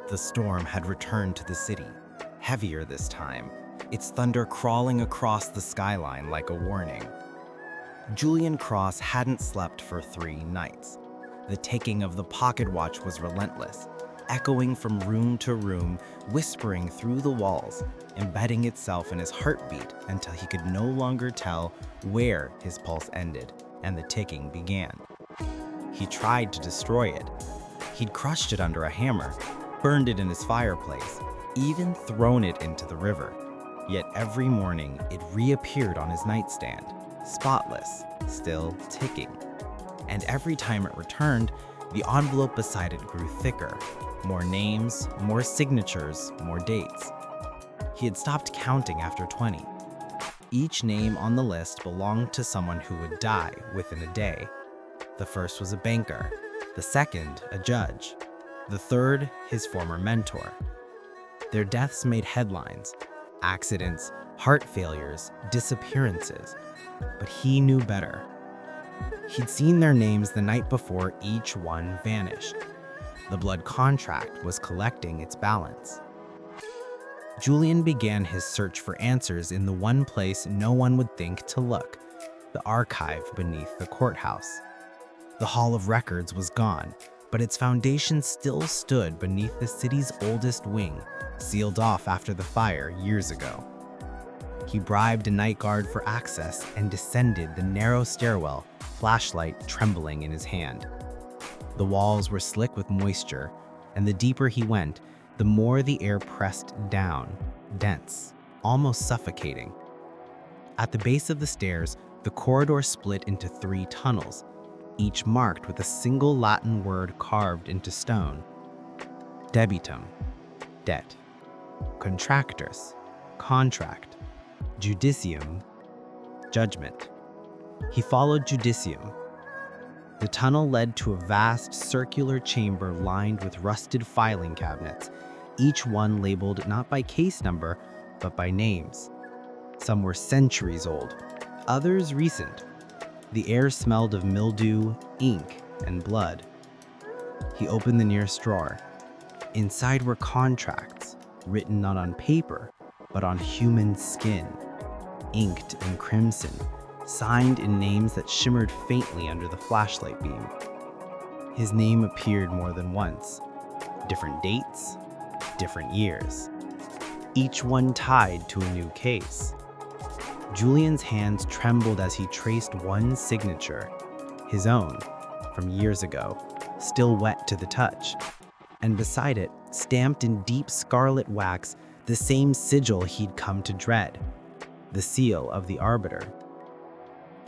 The storm had returned to the city, heavier this time, its thunder crawling across the skyline like a warning. Julian Cross hadn't slept for 3 nights. The ticking of the pocket watch was relentless, echoing from room to room, whispering through the walls, embedding itself in his heartbeat until he could no longer tell where his pulse ended and the ticking began. He tried to destroy it. He'd crushed it under a hammer, burned it in his fireplace, even thrown it into the river. Yet every morning it reappeared on his nightstand, spotless, still ticking. And every time it returned, the envelope beside it grew thicker. More names, more signatures, more dates. He had stopped counting after 20. Each name on the list belonged to someone who would die within a day. The first was a banker, the second a judge, the third his former mentor. Their deaths made headlines, accidents, heart failures, disappearances. But he knew better. He'd seen their names the night before each one vanished. The blood contract was collecting its balance. Julian began his search for answers in the one place no one would think to look, the archive beneath the courthouse. The Hall of Records was gone, but its foundation still stood beneath the city's oldest wing, sealed off after the fire years ago. He bribed a night guard for access and descended the narrow stairwell, flashlight trembling in his hand. The walls were slick with moisture, and the deeper he went, the more the air pressed down, dense, almost suffocating. At the base of the stairs, the corridor split into 3 tunnels, each marked with a single Latin word carved into stone. Debitum, debt. Contractus, contract. Judicium, judgment. He followed Judicium. The tunnel led to a vast circular chamber lined with rusted filing cabinets, each one labeled not by case number, but by names. Some were centuries old, others recent. The air smelled of mildew, ink, and blood. He opened the nearest drawer. Inside were contracts, written not on paper, but on human skin, inked in crimson, signed in names that shimmered faintly under the flashlight beam. His name appeared more than once. Different dates, different years. Each one tied to a new case. Julian's hands trembled as he traced one signature, his own, from years ago, still wet to the touch. And beside it, stamped in deep scarlet wax, the same sigil he'd come to dread, the seal of the Arbiter.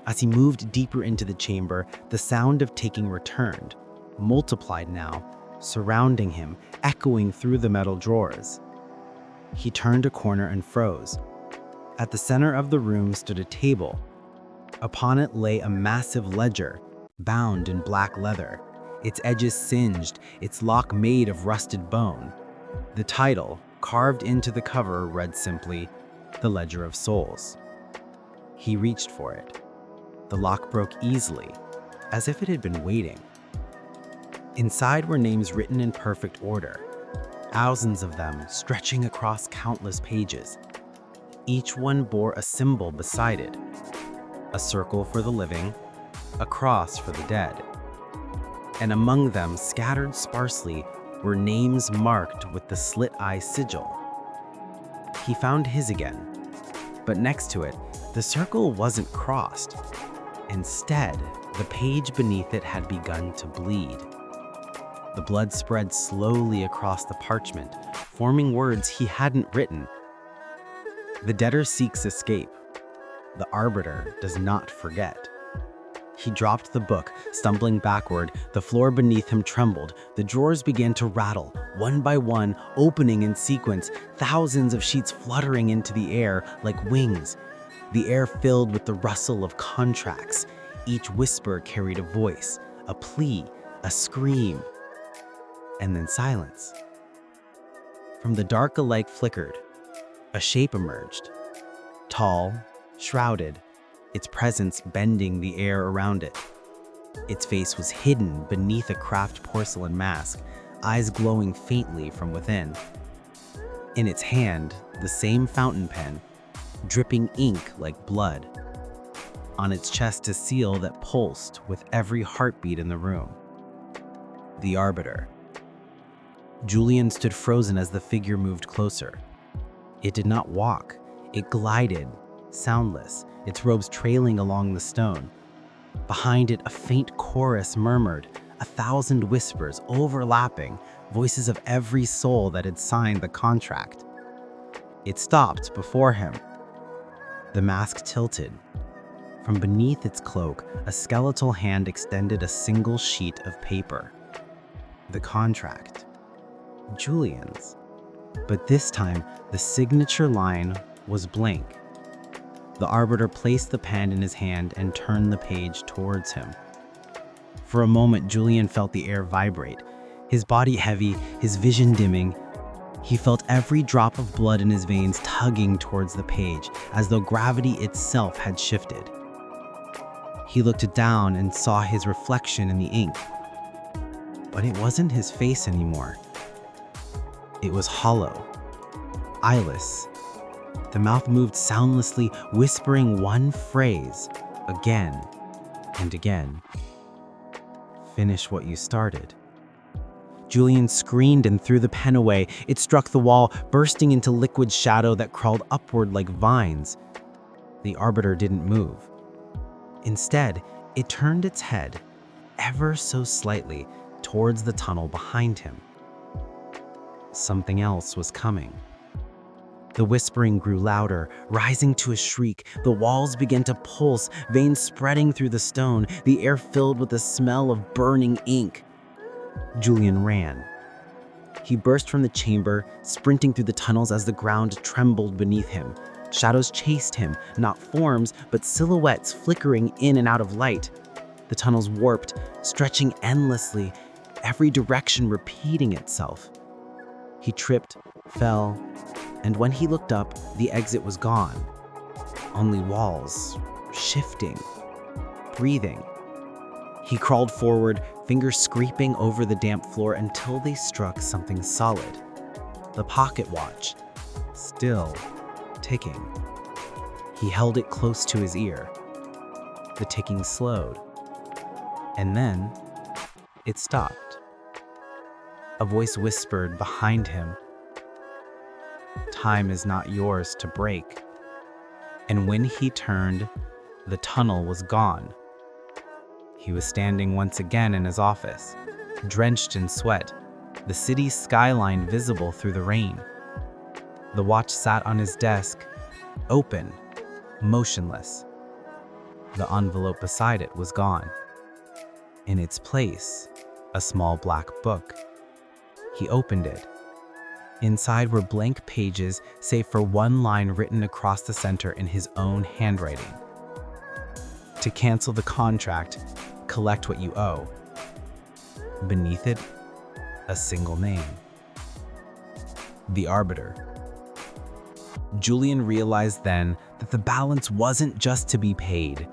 As he moved deeper into the chamber, the sound of ticking returned, multiplied now, surrounding him, echoing through the metal drawers. He turned a corner and froze. At the center of the room stood a table. Upon it lay a massive ledger, bound in black leather, its edges singed, its lock made of rusted bone. The title, carved into the cover, read simply, "The Ledger of Souls." He reached for it. The lock broke easily, as if it had been waiting. Inside were names written in perfect order, thousands of them stretching across countless pages. Each one bore a symbol beside it, a circle for the living, a cross for the dead. And among them, scattered sparsely, were names marked with the slit-eye sigil. He found his again, but next to it, the circle wasn't crossed. Instead, the page beneath it had begun to bleed. The blood spread slowly across the parchment, forming words he hadn't written. The debtor seeks escape. The Arbiter does not forget. He dropped the book, stumbling backward. The floor beneath him trembled. The drawers began to rattle, one by one, opening in sequence, thousands of sheets fluttering into the air like wings. The air filled with the rustle of contracts. Each whisper carried a voice, a plea, a scream. And then silence. From the dark a light flickered. A shape emerged. Tall, shrouded, its presence bending the air around it. Its face was hidden beneath a craft porcelain mask, eyes glowing faintly from within. In its hand, the same fountain pen, dripping ink like blood. On its chest, a seal that pulsed with every heartbeat in the room. The Arbiter. Julian stood frozen as the figure moved closer. It did not walk. It glided, soundless, its robes trailing along the stone. Behind it, a faint chorus murmured, 1,000 whispers overlapping, voices of every soul that had signed the contract. It stopped before him. The mask tilted. From beneath its cloak, a skeletal hand extended a single sheet of paper. The contract. Julian's. But this time, the signature line was blank. The Arbiter placed the pen in his hand and turned the page towards him. For a moment, Julian felt the air vibrate, his body heavy, his vision dimming. He felt every drop of blood in his veins tugging towards the page, as though gravity itself had shifted. He looked down and saw his reflection in the ink. But it wasn't his face anymore. It was hollow, eyeless. The mouth moved soundlessly, whispering one phrase, again and again. Finish what you started. Julian screamed and threw the pen away. It struck the wall, bursting into liquid shadow that crawled upward like vines. The Arbiter didn't move. Instead, it turned its head, ever so slightly, towards the tunnel behind him. Something else was coming. The whispering grew louder, rising to a shriek. The walls began to pulse, veins spreading through the stone, the air filled with the smell of burning ink. Julian ran. He burst from the chamber, sprinting through the tunnels as the ground trembled beneath him. Shadows chased him, not forms, but silhouettes flickering in and out of light. The tunnels warped, stretching endlessly, every direction repeating itself. He tripped, fell, and when he looked up, the exit was gone. Only walls, shifting, breathing. He crawled forward, fingers scraping over the damp floor until they struck something solid. The pocket watch, still ticking. He held it close to his ear. The ticking slowed. And then, it stopped. A voice whispered behind him, "Time is not yours to break." And when he turned, the tunnel was gone. He was standing once again in his office, drenched in sweat, the city's skyline visible through the rain. The watch sat on his desk, open, motionless. The envelope beside it was gone. In its place, a small black book. He opened it. Inside were blank pages, save for one line written across the center in his own handwriting. To cancel the contract, collect what you owe. Beneath it, a single name. The Arbiter. Julian realized then that the balance wasn't just to be paid,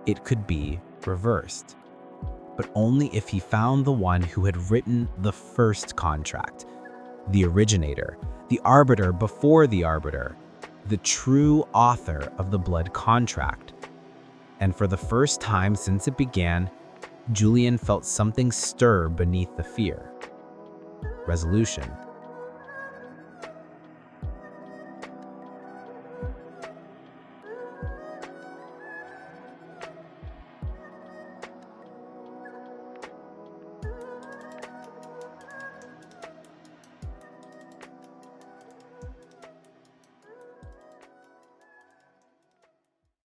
it could be reversed. But only if he found the one who had written the first contract, the originator, the Arbiter before the Arbiter, the true author of the blood contract. And for the first time since it began, Julian felt something stir beneath the fear. Resolution.